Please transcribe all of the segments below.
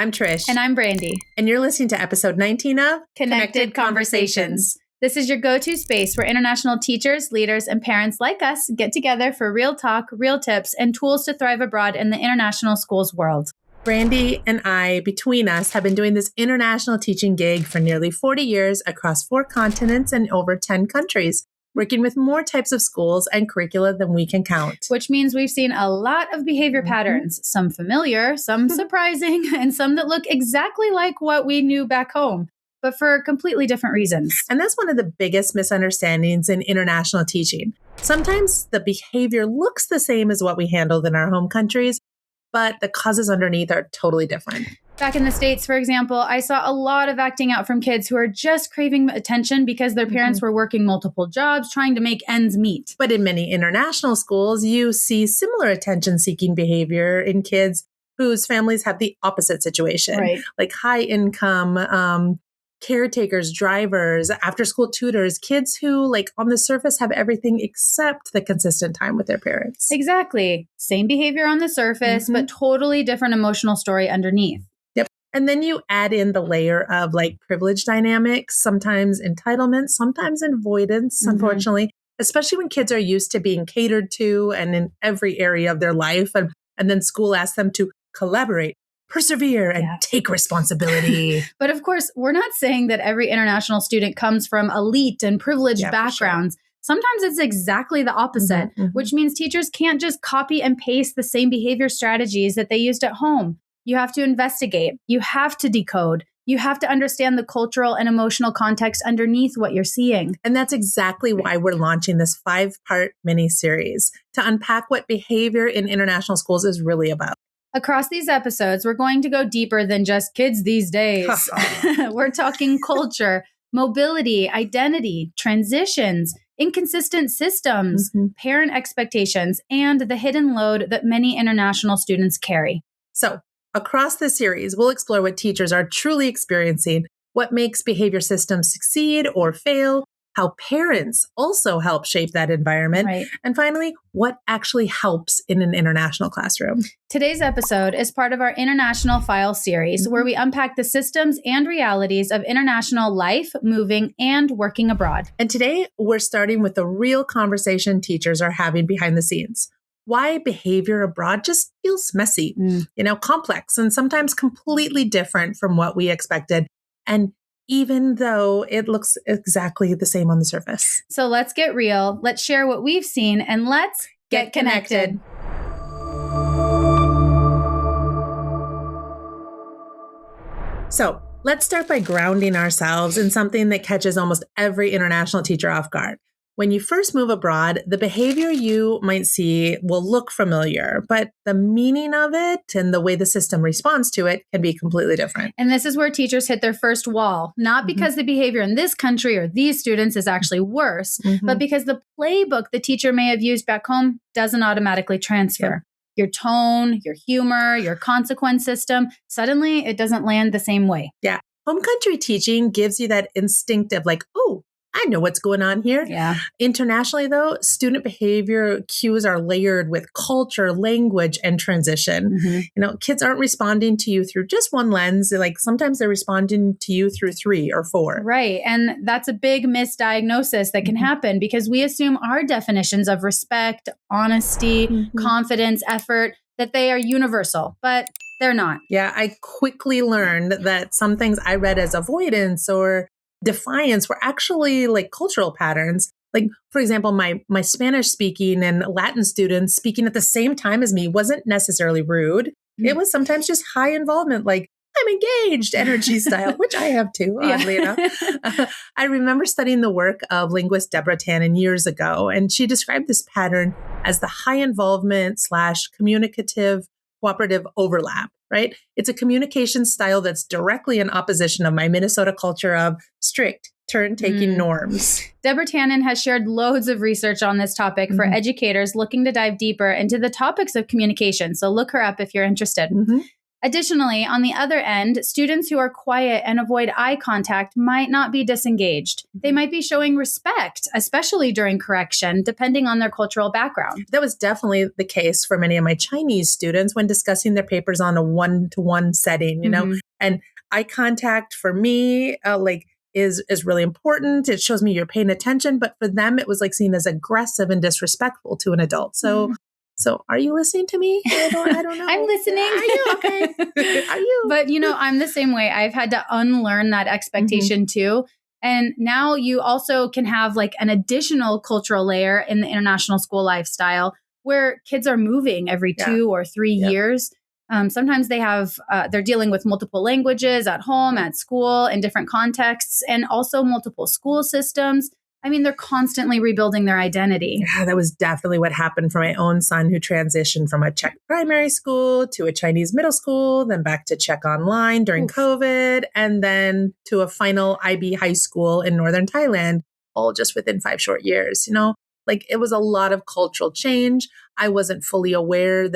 I'm Trish. And I'm Brandi. And you're listening to episode 19 of Connected Conversations. This is your go-to space where international teachers, leaders, and parents like us get together for real talk, real tips, and tools to thrive abroad in the international schools world. Brandi and I, between us, have been doing this international teaching gig for nearly 40 years across 4 continents and over 10 countries, working with more types of schools and curricula than we can count. Which means we've seen a lot of behavior patterns, some familiar, some surprising, and some that look exactly like what we knew back home, but for completely different reasons. And that's one of the biggest misunderstandings in international teaching. Sometimes the behavior looks the same as what we handled in our home countries, but the causes underneath are totally different. Back in the States, for example, I saw a lot of acting out from kids who are just craving attention because their parents were working multiple jobs, trying to make ends meet. But in many international schools, you see similar attention-seeking behavior in kids whose families have the opposite situation, Right. like high income, caretakers, drivers, after-school tutors, kids who, like, on the surface have everything except the consistent time with their parents. Exactly. Same behavior on the surface, but totally different emotional story underneath. And then you add in the layer of like privilege dynamics, sometimes entitlement, sometimes avoidance, unfortunately, especially when kids are used to being catered to and in every area of their life. And then school asks them to collaborate, persevere, and take responsibility. But of course, we're not saying that every international student comes from elite and privileged backgrounds. Sometimes it's exactly the opposite, which means teachers can't just copy and paste the same behavior strategies that they used at home. You have to investigate. You have to decode. You have to understand the cultural and emotional context underneath what you're seeing. And that's exactly why we're launching this 5-part mini-series to unpack what behavior in international schools is really about. Across these episodes, we're going to go deeper than just kids these days. We're talking culture, mobility, identity, transitions, inconsistent systems, parent expectations, and the hidden load that many international students carry. So, across this series, we'll explore what teachers are truly experiencing, what makes behavior systems succeed or fail, how parents also help shape that environment, and finally, what actually helps in an international classroom. Today's episode is part of our International File series, where we unpack the systems and realities of international life, moving, and working abroad. And today, we're starting with the real conversation teachers are having behind the scenes. Why behavior abroad just feels messy, complex, and sometimes completely different from what we expected. And even though it looks exactly the same on the surface. So let's get real. Let's share what we've seen and let's get connected. So let's start by grounding ourselves in something that catches almost every international teacher off guard. When you first move abroad, the behavior you might see will look familiar, but the meaning of it and the way the system responds to it can be completely different. And this is where teachers hit their first wall, not because the behavior in this country or these students is actually worse, but because the playbook the teacher may have used back home doesn't automatically transfer. Your tone, your humor, your consequence system, suddenly it doesn't land the same way. Yeah. Home country teaching gives you that instinctive, like, oh, I know what's going on here. Yeah. Internationally, though, student behavior cues are layered with culture, language, and transition. Kids aren't responding to you through just one lens. Like sometimes they're responding to you through 3 or 4. Right. And that's a big misdiagnosis that can happen because we assume our definitions of respect, honesty, confidence, effort, that they are universal, but they're not. Yeah. I quickly learned that some things I read as avoidance or defiance were actually like cultural patterns. Like, for example, my Spanish speaking and Latin students speaking at the same time as me wasn't necessarily rude. It was sometimes just high involvement, like I'm engaged energy style, which I have too, oddly enough. I remember studying the work of linguist Deborah Tannen years ago, and she described this pattern as the high involvement / communicative cooperative overlap, right? It's a communication style that's directly in opposition of my Minnesota culture of strict turn-taking norms. Deborah Tannen has shared loads of research on this topic for educators looking to dive deeper into the topics of communication. So look her up if you're interested. Additionally, on the other end, students who are quiet and avoid eye contact might not be disengaged. They might be showing respect, especially during correction, depending on their cultural background. That was definitely the case for many of my Chinese students when discussing their papers on a one-to-one setting, you know, and eye contact for me, is really important. It shows me you're paying attention, but for them, it was like seen as aggressive and disrespectful to an adult. So are you listening to me? I don't know. I'm listening. Are you okay? Are you? But, I'm the same way. I've had to unlearn that expectation too. And now you also can have like an additional cultural layer in the international school lifestyle where kids are moving every 2 or 3 years. Sometimes they're dealing with multiple languages at home, at school, in different contexts, and also multiple school systems. I mean, they're constantly rebuilding their identity. Yeah, that was definitely what happened for my own son, who transitioned from a Czech primary school to a Chinese middle school, then back to Czech online during COVID, and then to a final IB high school in northern Thailand, all just within 5 short years. Like it was a lot of cultural change. I wasn't fully aware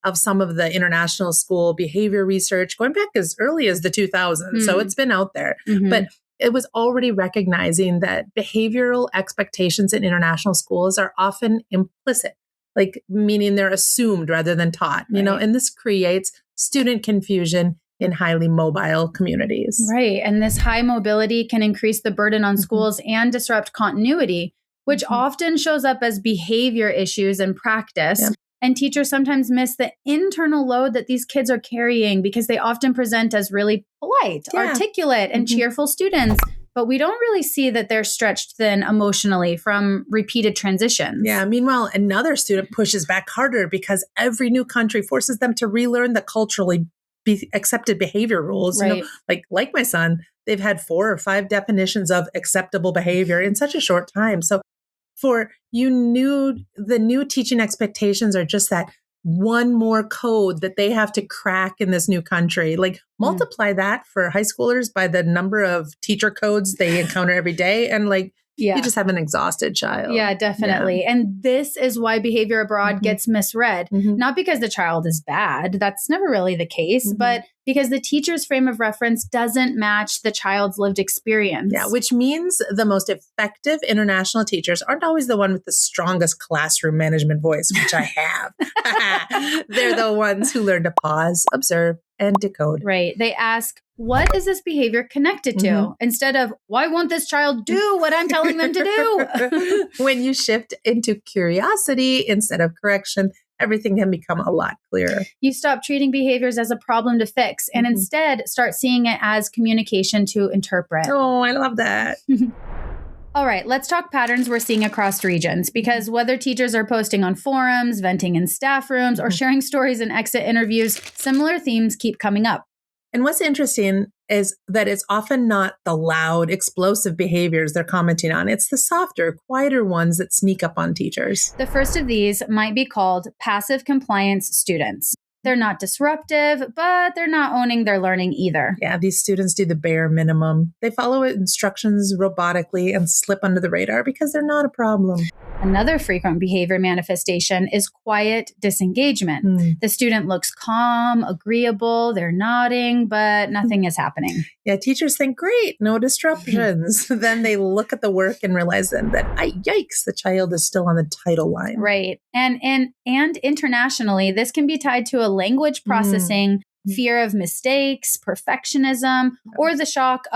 of some of the international school behavior research going back as early as the 2000s. So it's been out there. But it was already recognizing that behavioral expectations in international schools are often implicit, like meaning they're assumed rather than taught, and this creates student confusion in highly mobile communities. Right. And this high mobility can increase the burden on schools and disrupt continuity, which often shows up as behavior issues in practice. Yep. And teachers sometimes miss the internal load that these kids are carrying because they often present as really polite, articulate, and cheerful students. But we don't really see that they're stretched thin emotionally from repeated transitions. Yeah. Meanwhile, another student pushes back harder because every new country forces them to relearn the culturally accepted behavior rules. Right. Like my son, they've had 4 or 5 definitions of acceptable behavior in such a short time. So the new teaching expectations are just that one more code that they have to crack in this new country. Like multiply that for high schoolers by the number of teacher codes they encounter every day. And you just have an exhausted child. Yeah, definitely. Yeah. And this is why behavior abroad gets misread. Not because the child is bad. That's never really the case, but because the teacher's frame of reference doesn't match the child's lived experience. Yeah, which means the most effective international teachers aren't always the one with the strongest classroom management voice, which I have. They're the ones who learn to pause, observe, and decode. Right. They ask, what is this behavior connected to? Instead of, why won't this child do what I'm telling them to do? When you shift into curiosity instead of correction, everything can become a lot clearer. You stop treating behaviors as a problem to fix and instead start seeing it as communication to interpret. Oh, I love that. All right, let's talk patterns we're seeing across regions, because whether teachers are posting on forums, venting in staff rooms, or sharing stories in exit interviews, similar themes keep coming up. And what's interesting is that it's often not the loud, explosive behaviors they're commenting on. It's the softer, quieter ones that sneak up on teachers. The first of these might be called passive compliance students. They're not disruptive, but they're not owning their learning either. Yeah, these students do the bare minimum. They follow instructions robotically and slip under the radar because they're not a problem. Another frequent behavior manifestation is quiet disengagement. The student looks calm, agreeable, they're nodding, but nothing is happening. Yeah, teachers think, great, no disruptions. Then they look at the work and realize that, yikes, the child is still on the title line. Right. And internationally, this can be tied to a language processing, fear of mistakes, perfectionism, or the shock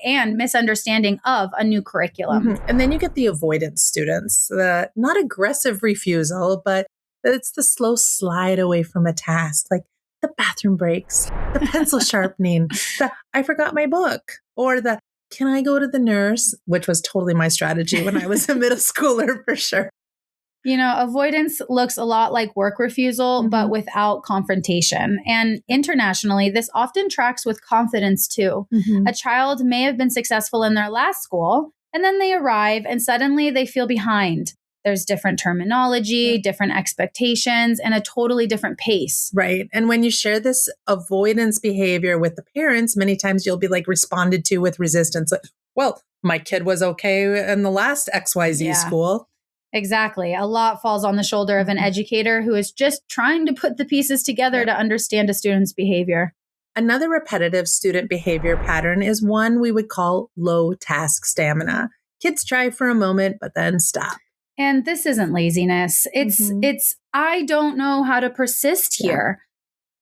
and misunderstanding of a new curriculum. And then you get the avoidance students, the not aggressive refusal, but it's the slow slide away from a task, like the bathroom breaks, the pencil sharpening, the I forgot my book, or the can I go to the nurse, which was totally my strategy when I was a middle schooler for sure. Avoidance looks a lot like work refusal, but without confrontation. And internationally, this often tracks with confidence too. A child may have been successful in their last school, and then they arrive and suddenly they feel behind. There's different terminology, different expectations, and a totally different pace. Right. And when you share this avoidance behavior with the parents, many times you'll be responded to with resistance. Like, well, my kid was okay in the last XYZ school. Exactly. A lot falls on the shoulder of an educator who is just trying to put the pieces together to understand a student's behavior. Another repetitive student behavior pattern is one we would call low task stamina. Kids try for a moment, but then stop. And this isn't laziness. It's I don't know how to persist here.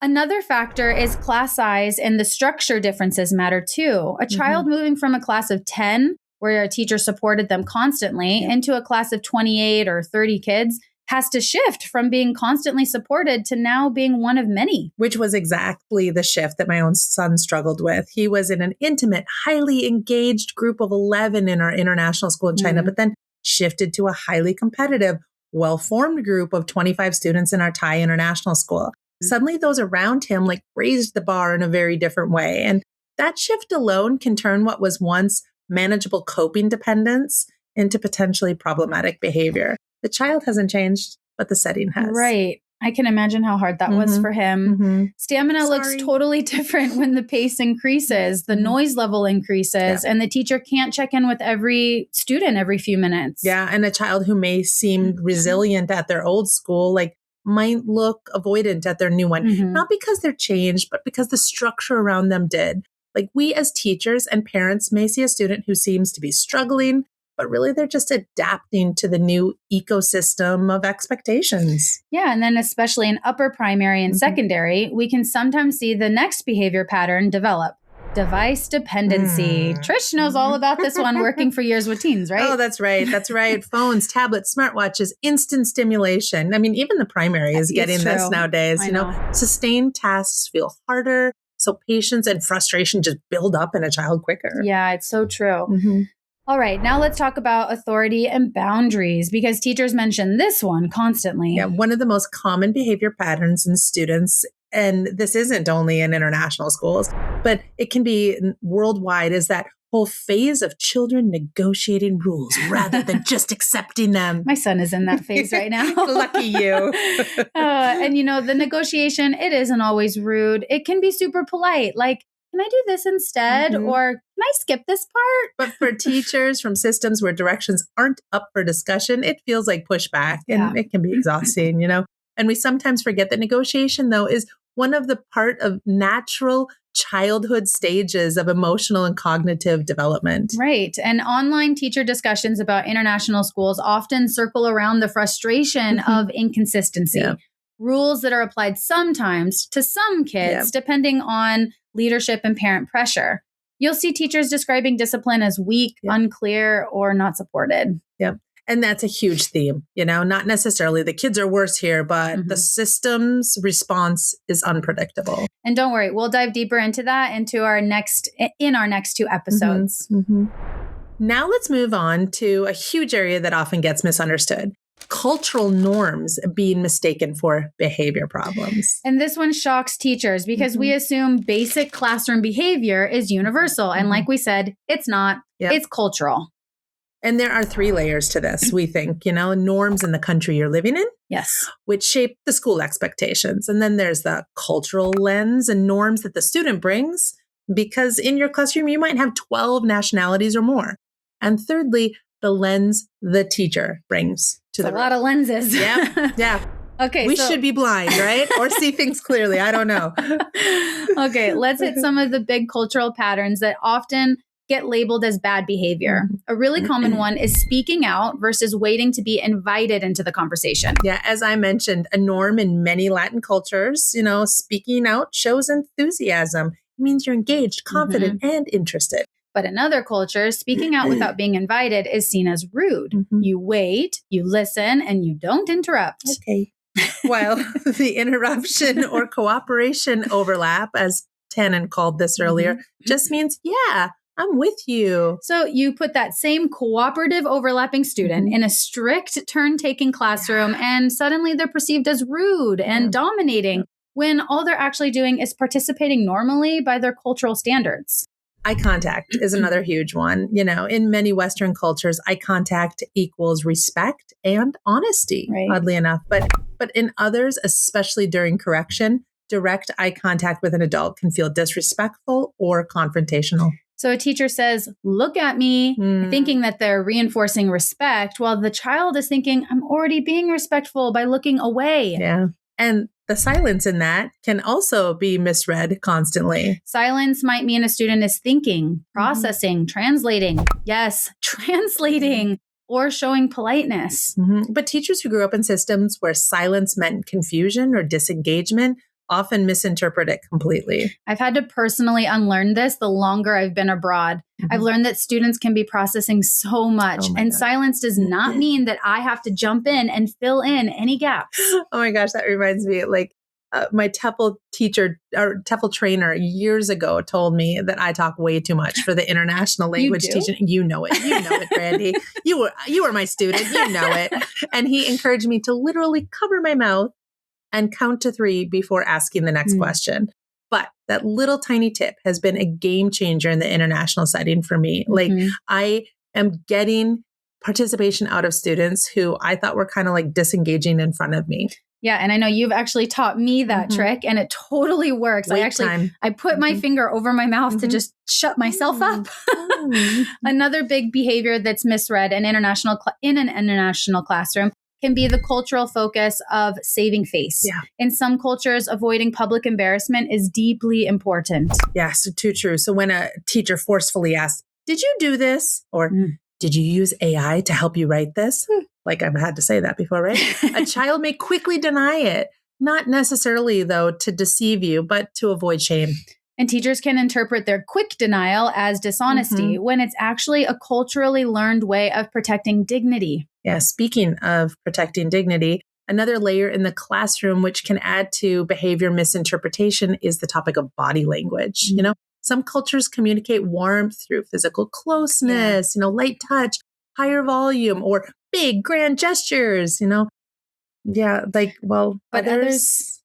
Another factor is class size, and the structure differences matter too. A child moving from a class of 10, where a teacher supported them constantly, into a class of 28 or 30 kids has to shift from being constantly supported to now being one of many. Which was exactly the shift that my own son struggled with. He was in an intimate, highly engaged group of 11 in our international school in China, but then shifted to a highly competitive, well-formed group of 25 students in our Thai international school. Suddenly those around him like raised the bar in a very different way. And that shift alone can turn what was once manageable coping dependence into potentially problematic behavior. The child hasn't changed, but the setting has. Right. I can imagine how hard that was for him. Stamina looks totally different when the pace increases, the noise level increases, and the teacher can't check in with every student every few minutes. Yeah. And a child who may seem resilient at their old school, like might look avoidant at their new one, not because they're changed, but because the structure around them did. Like we as teachers and parents may see a student who seems to be struggling, but really they're just adapting to the new ecosystem of expectations. Yeah. And then especially in upper primary and secondary, we can sometimes see the next behavior pattern develop. Device dependency. Trish knows all about this one, working for years with teens, right? Oh, that's right. That's right. Phones, tablets, smartwatches, instant stimulation. I mean, even the primary is getting this nowadays. You know, sustained tasks feel harder. So patience and frustration just build up in a child quicker. Yeah, it's so true. All right, now let's talk about authority and boundaries, because teachers mention this one constantly. Yeah, one of the most common behavior patterns in students, and this isn't only in international schools, but it can be worldwide, is that whole phase of children negotiating rules rather than just accepting them. My son is in that phase right now. Lucky you. And you know, the negotiation, it isn't always rude. It can be super polite. Like, can I do this instead? Or can I skip this part? But for teachers from systems where directions aren't up for discussion, it feels like pushback and it can be exhausting, you know? And we sometimes forget that negotiation, though, is one of the part of natural childhood stages of emotional and cognitive development. Right. And online teacher discussions about international schools often circle around the frustration of inconsistency. Rules that are applied sometimes to some kids, depending on leadership and parent pressure. You'll see teachers describing discipline as weak, unclear, or not supported. And that's a huge theme, you know, not necessarily the kids are worse here, but the system's response is unpredictable. And don't worry, we'll dive deeper into that in our next two episodes. Now let's move on to a huge area that often gets misunderstood. Cultural norms being mistaken for behavior problems. And this one shocks teachers because we assume basic classroom behavior is universal. And like we said, it's not. It's cultural. And there are 3 layers to this, we think, you know, norms in the country you're living in. Yes. Which shape the school expectations. And then there's the cultural lens and norms that the student brings, because in your classroom, you might have 12 nationalities or more. And thirdly, the lens the teacher brings to the room. A lot of lenses. Yeah. Okay. We should be blind, right? Or see things clearly. I don't know. Okay. Let's hit some of the big cultural patterns that often get labeled as bad behavior. A really common one is speaking out versus waiting to be invited into the conversation. Yeah, as I mentioned, a norm in many Latin cultures, you know, speaking out shows enthusiasm. It means you're engaged, confident, and interested. But in other cultures, speaking out without being invited is seen as rude. You wait, you listen, and you don't interrupt. Okay. While the interruption or cooperation overlap, as Tannen called this earlier, just means, yeah, I'm with you. So you put that same cooperative overlapping student in a strict turn-taking classroom, and suddenly they're perceived as rude and dominating when all they're actually doing is participating normally by their cultural standards. Eye contact is another huge one. You know, in many Western cultures, eye contact equals respect and honesty, oddly enough. But in others, especially during correction, direct eye contact with an adult can feel disrespectful or confrontational. So a teacher says, look at me, thinking that they're reinforcing respect, while the child is thinking, I'm already being respectful by looking away. Yeah. And the silence in that can also be misread constantly. Silence might mean a student is thinking, processing, translating. Yes, translating or showing politeness. But teachers who grew up in systems where silence meant confusion or disengagement often misinterpret it completely. I've had to personally unlearn this the longer I've been abroad. I've learned that students can be processing so much, and silence does not mean that I have to jump in and fill in any gaps. Oh my gosh, that reminds me, like my TEFL teacher or TEFL trainer years ago told me that I talk way too much for the international language teaching. You know it, Brandi. You were my student. You know it. And he encouraged me to literally cover my mouth and count to 3 before asking the next question. But that little tiny tip has been a game changer in the international setting for me. Like I am getting participation out of students who I thought were kind of like disengaging in front of me. Yeah. And I know you've actually taught me that trick, and it totally works. I put my finger over my mouth to just shut myself up. Another big behavior that's misread in an international classroom can be the cultural focus of saving face. Yeah. In some cultures, avoiding public embarrassment is deeply important. Yeah, so too true. So when a teacher forcefully asks, did you do this? Or did you use AI to help you write this? Like I've had to say that before, right? A child may quickly deny it, not necessarily though to deceive you, but to avoid shame. And teachers can interpret their quick denial as dishonesty when it's actually a culturally learned way of protecting dignity. Yeah, speaking of protecting dignity, another layer in the classroom which can add to behavior misinterpretation is the topic of body language. You know, some cultures communicate warmth through physical closeness, light touch, higher volume, or big grand gestures, Yeah, but others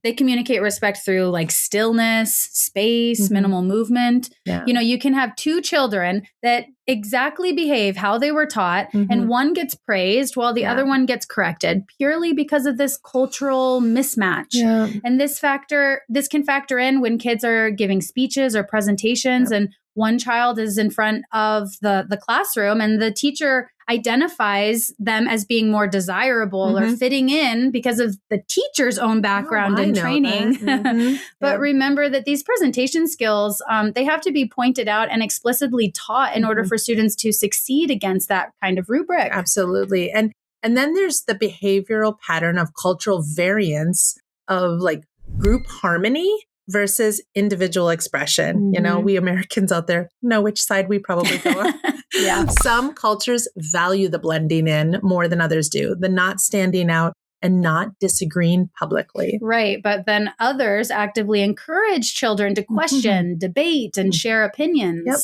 they communicate respect through like stillness, space, minimal movement. Yeah. You can have 2 children that exactly behave how they were taught, and one gets praised while the other one gets corrected purely because of this cultural mismatch. Yeah. And this can factor in when kids are giving speeches or presentations, and one child is in front of the classroom and the teacher identifies them as being more desirable or fitting in because of the teacher's own background and training. But remember that these presentation skills, they have to be pointed out and explicitly taught in order for students to succeed against that kind of rubric. Absolutely. And then there's the behavioral pattern of cultural variance of like group harmony versus individual expression. We Americans out there know which side we probably go on. Yeah. Some cultures value the blending in more than others do, the not standing out and not disagreeing publicly. Right. But then others actively encourage children to question, debate, and share opinions. Yep.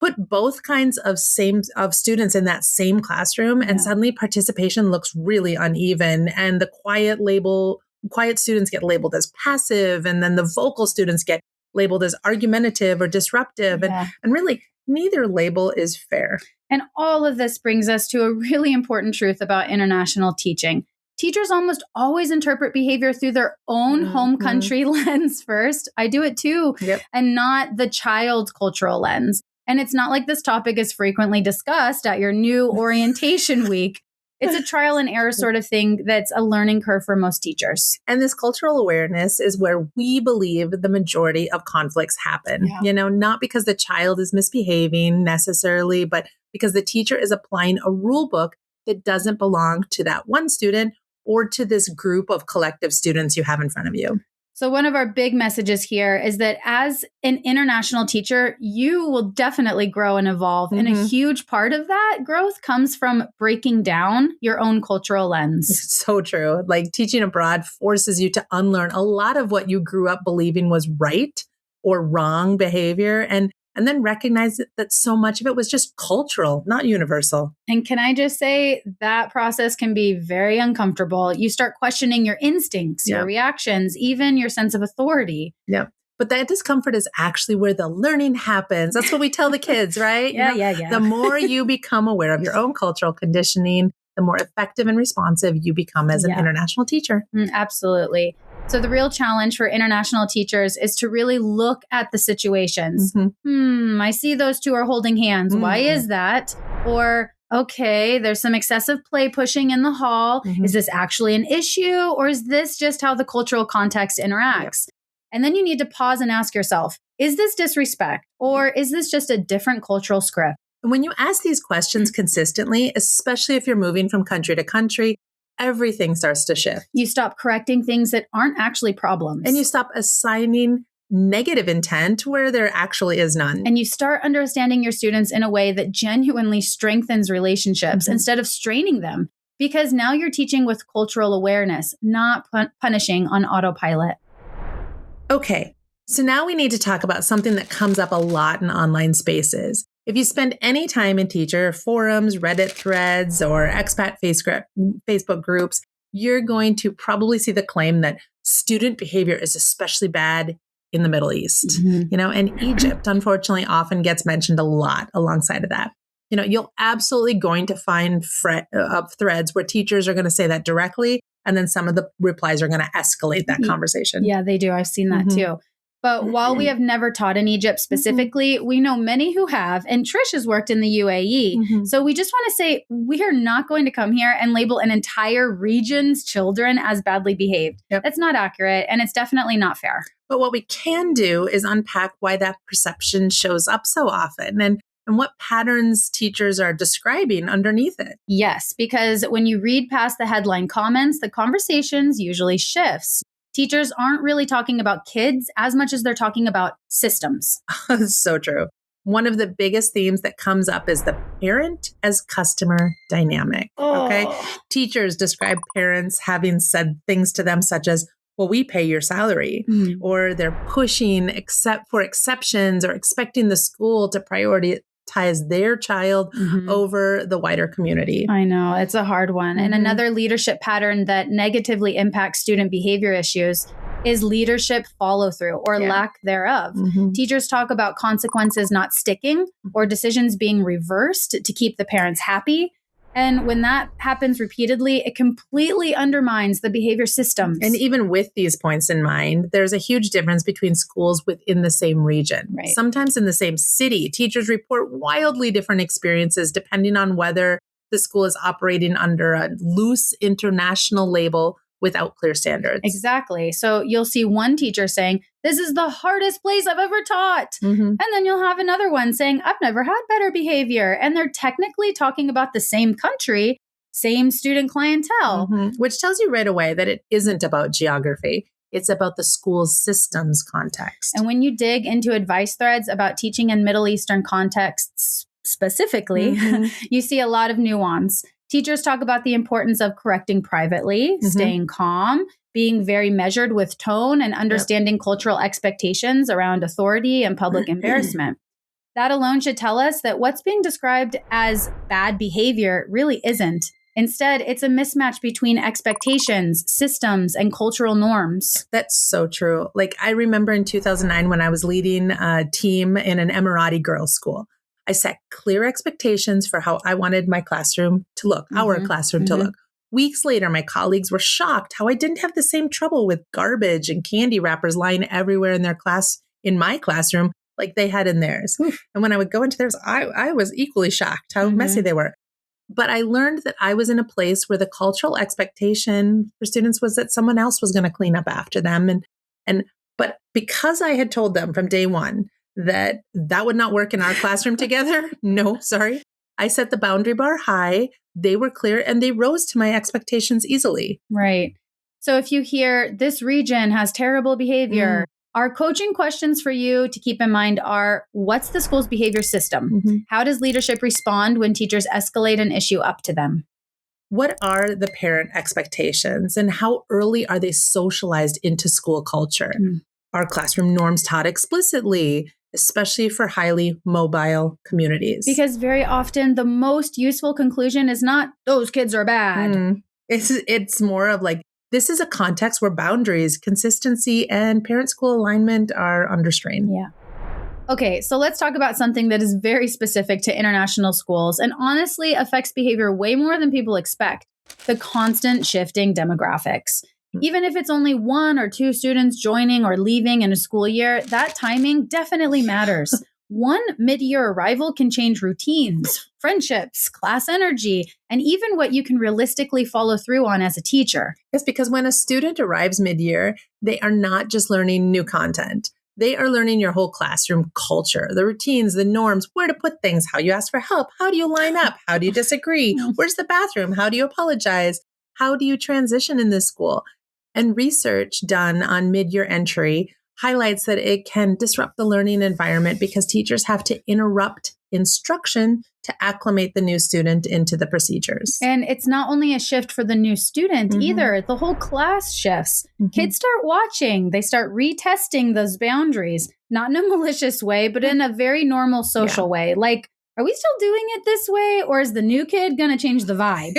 Put both kinds of students in that same classroom and suddenly participation looks really uneven, and the quiet students get labeled as passive, and then the vocal students get labeled as argumentative or disruptive. And really, neither label is fair. And all of this brings us to a really important truth about international teaching. Teachers almost always interpret behavior through their own home country lens first. I do it too, and not the child's cultural lens. And it's not like this topic is frequently discussed at your new orientation week. It's a trial and error sort of thing that's a learning curve for most teachers. And this cultural awareness is where we believe the majority of conflicts happen, not because the child is misbehaving necessarily, but because the teacher is applying a rule book that doesn't belong to that one student or to this group of collective students you have in front of you. So one of our big messages here is that as an international teacher, you will definitely grow and evolve. And a huge part of that growth comes from breaking down your own cultural lens. It's so true. Like teaching abroad forces you to unlearn a lot of what you grew up believing was right or wrong behavior. And then recognize that so much of it was just cultural, not universal. And can I just say that process can be very uncomfortable. You start questioning your instincts, your reactions, even your sense of authority. Yeah. But that discomfort is actually where the learning happens. That's what we tell the kids, right? Yeah. The more you become aware of your own cultural conditioning, the more effective and responsive you become as an international teacher. Absolutely. So the real challenge for international teachers is to really look at the situations. I see those two are holding hands. Why is that? Or, okay, there's some excessive play pushing in the hall. Is this actually an issue? Or is this just how the cultural context interacts? And then you need to pause and ask yourself, is this disrespect? Or is this just a different cultural script? When you ask these questions consistently, especially if you're moving from country to country, everything starts to shift. You stop correcting things that aren't actually problems. And you stop assigning negative intent where there actually is none. And you start understanding your students in a way that genuinely strengthens relationships instead of straining them. Because now you're teaching with cultural awareness, not punishing on autopilot. Okay, so now we need to talk about something that comes up a lot in online spaces. If you spend any time in teacher forums, Reddit threads, or expat Facebook groups, you're going to probably see the claim that student behavior is especially bad in the Middle East, and Egypt, unfortunately, often gets mentioned a lot alongside of that. You'll absolutely going to find threads where teachers are going to say that directly, and then some of the replies are going to escalate that conversation. Yeah, they do. I've seen that too. But while we have never taught in Egypt specifically, we know many who have, and Trish has worked in the UAE. So we just want to say we are not going to come here and label an entire region's children as badly behaved. That's not accurate, and it's definitely not fair. But what we can do is unpack why that perception shows up so often and what patterns teachers are describing underneath it. Yes, because when you read past the headline comments, the conversations usually shifts. Teachers aren't really talking about kids as much as they're talking about systems. So true. One of the biggest themes that comes up is the parent as customer dynamic. Okay. Teachers describe parents having said things to them such as, well, we pay your salary, or they're pushing for exceptions or expecting the school to prioritize their child over the wider community. I know, it's a hard one. And another leadership pattern that negatively impacts student behavior issues is leadership follow through or lack thereof. Teachers talk about consequences not sticking or decisions being reversed to keep the parents happy. And when that happens repeatedly, it completely undermines the behavior systems. And even with these points in mind, there's a huge difference between schools within the same region. Right. Sometimes in the same city, teachers report wildly different experiences depending on whether the school is operating under a loose international label without clear standards. Exactly. So you'll see one teacher saying, this is the hardest place I've ever taught. And then you'll have another one saying, I've never had better behavior. And they're technically talking about the same country, same student clientele. Which tells you right away that it isn't about geography. It's about the school's systems context. And when you dig into advice threads about teaching in Middle Eastern contexts specifically, you see a lot of nuance. Teachers talk about the importance of correcting privately, staying calm, being very measured with tone, and understanding cultural expectations around authority and public embarrassment. That alone should tell us that what's being described as bad behavior really isn't. Instead, it's a mismatch between expectations, systems, and cultural norms. That's so true. Like, I remember in 2009 when I was leading a team in an Emirati girls' school. I set clear expectations for how I wanted my classroom to look, our classroom to look. Weeks later, my colleagues were shocked how I didn't have the same trouble with garbage and candy wrappers lying everywhere in their class, in my classroom, like they had in theirs. And when I would go into theirs, I was equally shocked how messy they were. But I learned that I was in a place where the cultural expectation for students was that someone else was going to clean up after them. But because I had told them from day one that would not work in our classroom together, I set the boundary bar high. They were clear and they rose to my expectations easily. Right. So if you hear this region has terrible behavior, our coaching questions for you to keep in mind are, what's the school's behavior system? How does leadership respond when teachers escalate an issue up to them? What are the parent expectations and how early are they socialized into school culture? Are classroom norms taught explicitly, especially for highly mobile communities? Because very often the most useful conclusion is not, those kids are bad. It's more of like, this is a context where boundaries, consistency, and parent-school alignment are under strain. Yeah. Okay, so let's talk about something that is very specific to international schools and honestly affects behavior way more than people expect: the constant shifting demographics. Even if it's only 1 or 2 students joining or leaving in a school year, that timing definitely matters. One mid-year arrival can change routines, friendships, class energy, and even what you can realistically follow through on as a teacher. Yes, because when a student arrives mid-year, they are not just learning new content. They are learning your whole classroom culture, the routines, the norms, where to put things, how you ask for help, how do you line up, how do you disagree, where's the bathroom, how do you apologize, how do you transition in this school? And research done on mid-year entry highlights that it can disrupt the learning environment because teachers have to interrupt instruction to acclimate the new student into the procedures. And it's not only a shift for the new student either, the whole class shifts. Kids start watching, they start retesting those boundaries, not in a malicious way, but in a very normal social way. Like, are we still doing it this way, or is the new kid going to change the vibe?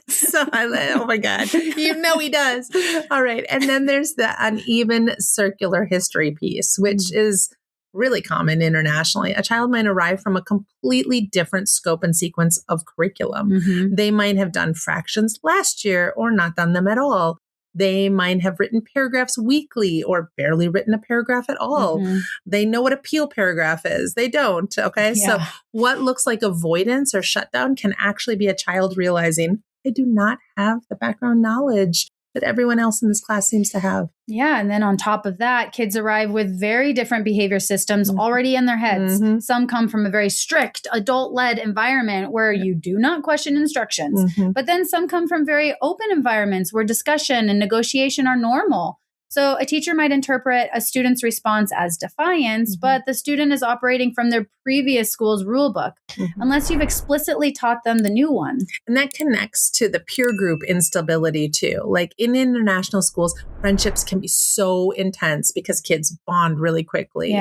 So, oh my God, you know he does. All right. And then there's the uneven circular history piece, which is really common internationally. A child might arrive from a completely different scope and sequence of curriculum. They might have done fractions last year or not done them at all. They might have written paragraphs weekly or barely written a paragraph at all. They know what a peel paragraph is. They don't. Okay. So what looks like avoidance or shutdown can actually be a child realizing, I do not have the background knowledge that everyone else in this class seems to have. Yeah. And then on top of that, kids arrive with very different behavior systems already in their heads. Some come from a very strict adult-led environment where you do not question instructions. But then some come from very open environments where discussion and negotiation are normal. So a teacher might interpret a student's response as defiance, but the student is operating from their previous school's rule book, unless you've explicitly taught them the new one. And that connects to the peer group instability too. Like in international schools, friendships can be so intense because kids bond really quickly.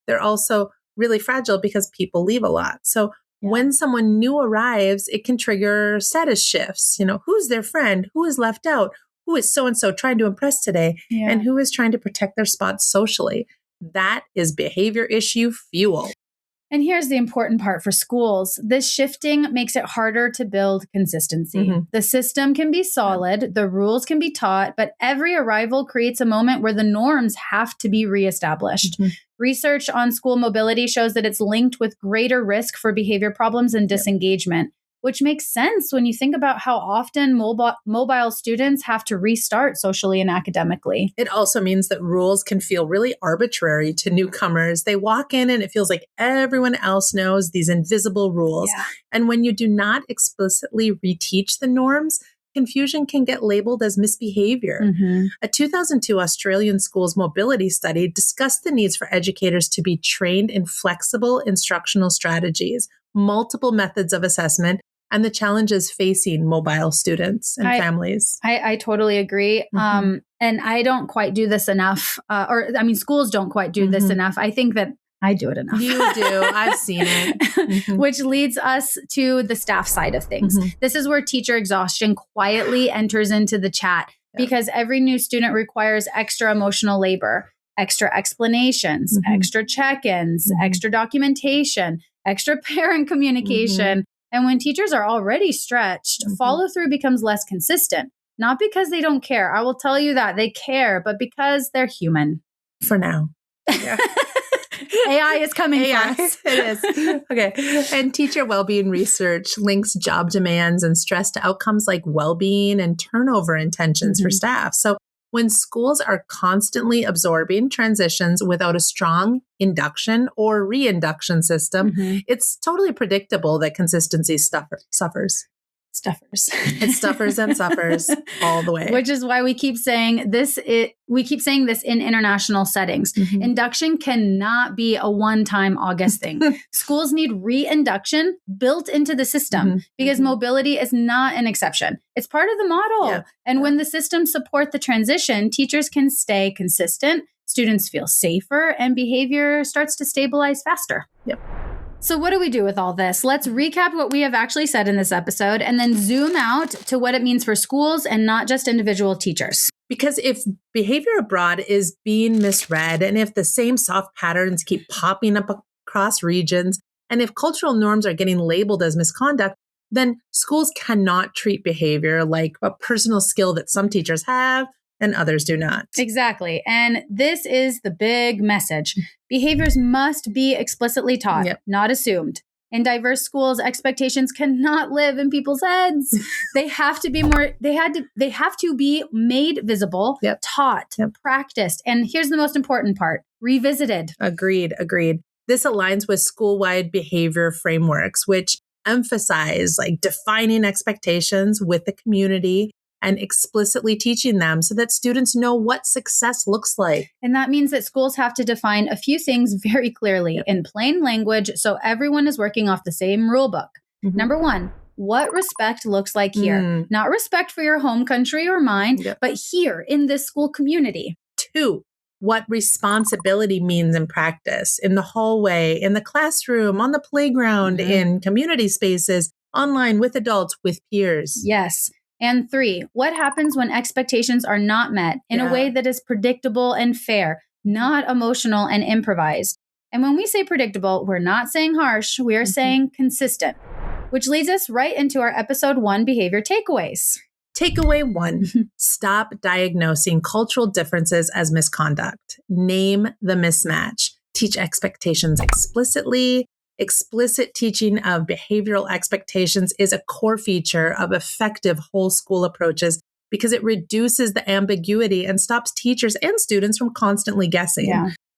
They're also really fragile because people leave a lot. So when someone new arrives, it can trigger status shifts. You know, who's their friend? Who is left out? Who is so-and-so trying to impress today? And who is trying to protect their spots socially? That is behavior issue fuel. And here's the important part for schools. This shifting makes it harder to build consistency. The system can be solid, the rules can be taught, but every arrival creates a moment where the norms have to be reestablished. Research on school mobility shows that it's linked with greater risk for behavior problems and disengagement, which makes sense when you think about how often mobile students have to restart socially and academically. It also means that rules can feel really arbitrary to newcomers. They walk in and it feels like everyone else knows these invisible rules. And when you do not explicitly reteach the norms, confusion can get labeled as misbehavior. A 2002 Australian schools mobility study discussed the needs for educators to be trained in flexible instructional strategies, multiple methods of assessment, and the challenges facing mobile students and families. I totally agree. And I don't quite do this enough, schools don't quite do this enough. I think that I do it enough. You do. I've seen it. Which leads us to the staff side of things. This is where teacher exhaustion quietly enters into the chat because every new student requires extra emotional labor, extra explanations, extra check-ins, extra documentation, extra parent communication. And when teachers are already stretched, follow-through becomes less consistent. Not because they don't care. I will tell you that they care, but because they're human. For now. AI is coming for us. It is. Okay. And teacher well-being research links job demands and stress to outcomes like well-being and turnover intentions for staff. So when schools are constantly absorbing transitions without a strong induction or reinduction system, it's totally predictable that consistency suffers. It suffers and suffers all the way. Which is why we keep saying this. We keep saying this in international settings. Induction cannot be a one-time August thing. Schools need reinduction built into the system because mobility is not an exception. It's part of the model. And when the systems support the transition, teachers can stay consistent, students feel safer, and behavior starts to stabilize faster. So what do we do with all this? Let's recap what we have actually said in this episode and then zoom out to what it means for schools and not just individual teachers. Because if behavior abroad is being misread, and if the same soft patterns keep popping up across regions, and if cultural norms are getting labeled as misconduct, then schools cannot treat behavior like a personal skill that some teachers have and others do not. Exactly. And this is the big message. Behaviors must be explicitly taught, not assumed. In diverse schools, expectations cannot live in people's heads. They have to be they have to be made visible, taught, practiced. And here's the most important part, revisited. Agreed. This aligns with school-wide behavior frameworks, which emphasize like defining expectations with the community and explicitly teaching them so that students know what success looks like. And that means that schools have to define a few things very clearly in plain language so everyone is working off the same rule book. Number one, what respect looks like here. Not respect for your home country or mine, but here in this school community. 2, what responsibility means in practice, in the hallway, in the classroom, on the playground, in community spaces, online, with adults, with peers. Yes. And 3, what happens when expectations are not met in a way that is predictable and fair, not emotional and improvised? And when we say predictable, we're not saying harsh, we are saying consistent, which leads us right into our episode 1 behavior takeaways. Takeaway 1, stop diagnosing cultural differences as misconduct. Name the mismatch. Teach expectations explicitly. Explicit teaching of behavioral expectations is a core feature of effective whole school approaches because it reduces the ambiguity and stops teachers and students from constantly guessing.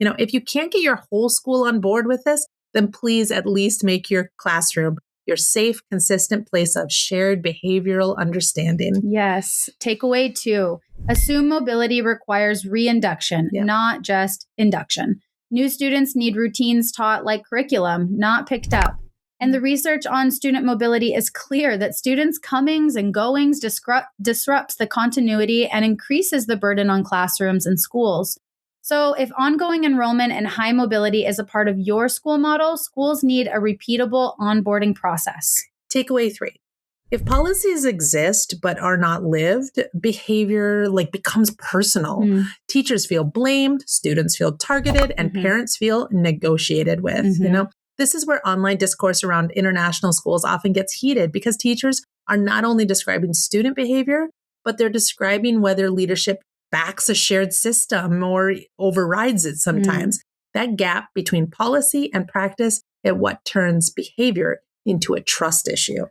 You know, if you can't get your whole school on board with this, then please at least make your classroom your safe, consistent place of shared behavioral understanding. Yes. Takeaway 2, assume mobility requires reinduction, not just induction. New students need routines taught like curriculum, not picked up. And the research on student mobility is clear that students' comings and goings disrupts the continuity and increases the burden on classrooms and schools. So if ongoing enrollment and high mobility is a part of your school model, schools need a repeatable onboarding process. Takeaway 3. If policies exist but are not lived, behavior becomes personal. Teachers feel blamed, students feel targeted, and parents feel negotiated with. You know, this is where online discourse around international schools often gets heated because teachers are not only describing student behavior, but they're describing whether leadership backs a shared system or overrides it sometimes. That gap between policy and practice is what turns behavior into a trust issue.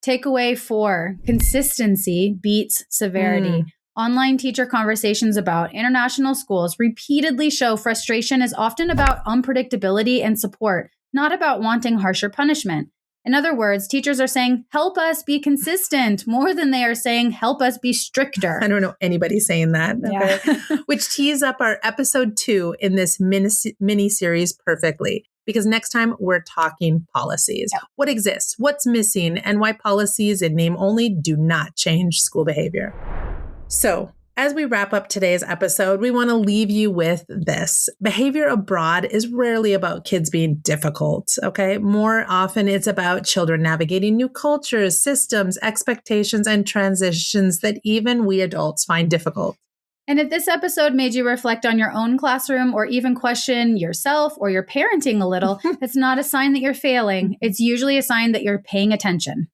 Takeaway 4, consistency beats severity. Online teacher conversations about international schools repeatedly show frustration is often about unpredictability and support, not about wanting harsher punishment. In other words, teachers are saying, help us be consistent more than they are saying, help us be stricter. I don't know anybody saying that. Okay? Which tees up our episode 2 in this mini series perfectly. Because next time we're talking policies. What exists, what's missing, and why policies in name only do not change school behavior. So, as we wrap up today's episode, we want to leave you with this. Behavior abroad is rarely about kids being difficult, okay? More often, it's about children navigating new cultures, systems, expectations, and transitions that even we adults find difficult. And if this episode made you reflect on your own classroom or even question yourself or your parenting a little, it's not a sign that you're failing. It's usually a sign that you're paying attention.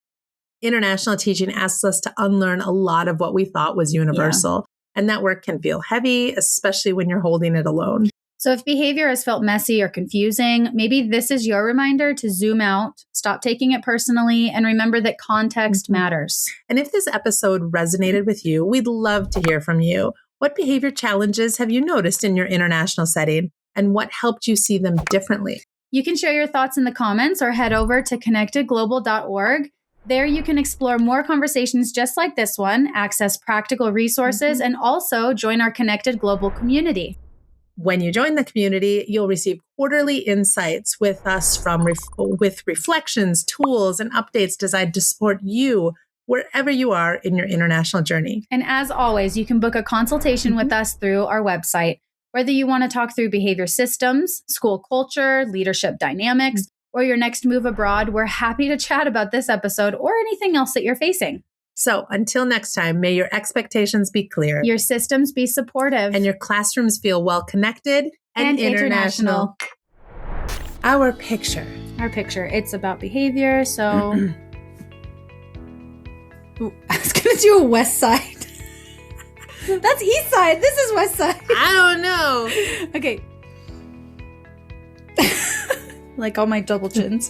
International teaching asks us to unlearn a lot of what we thought was universal. And that work can feel heavy, especially when you're holding it alone. So if behavior has felt messy or confusing, maybe this is your reminder to zoom out, stop taking it personally, and remember that context matters. And if this episode resonated with you, we'd love to hear from you. What behavior challenges have you noticed in your international setting, and what helped you see them differently? You can share your thoughts in the comments or head over to connectedglobal.org. There you can explore more conversations just like this one, access practical resources, and also join our Connected Global community. When you join the community, you'll receive quarterly insights with us with reflections, tools, and updates designed to support you wherever you are in your international journey. And as always, you can book a consultation with us through our website. Whether you want to talk through behavior systems, school culture, leadership dynamics, or your next move abroad, we're happy to chat about this episode or anything else that you're facing. So until next time, may your expectations be clear, your systems be supportive, and your classrooms feel well connected and international. Our picture. It's about behavior, so I was going to do a west side. That's east side. This is west side. I don't know. Okay. Like all my double chins.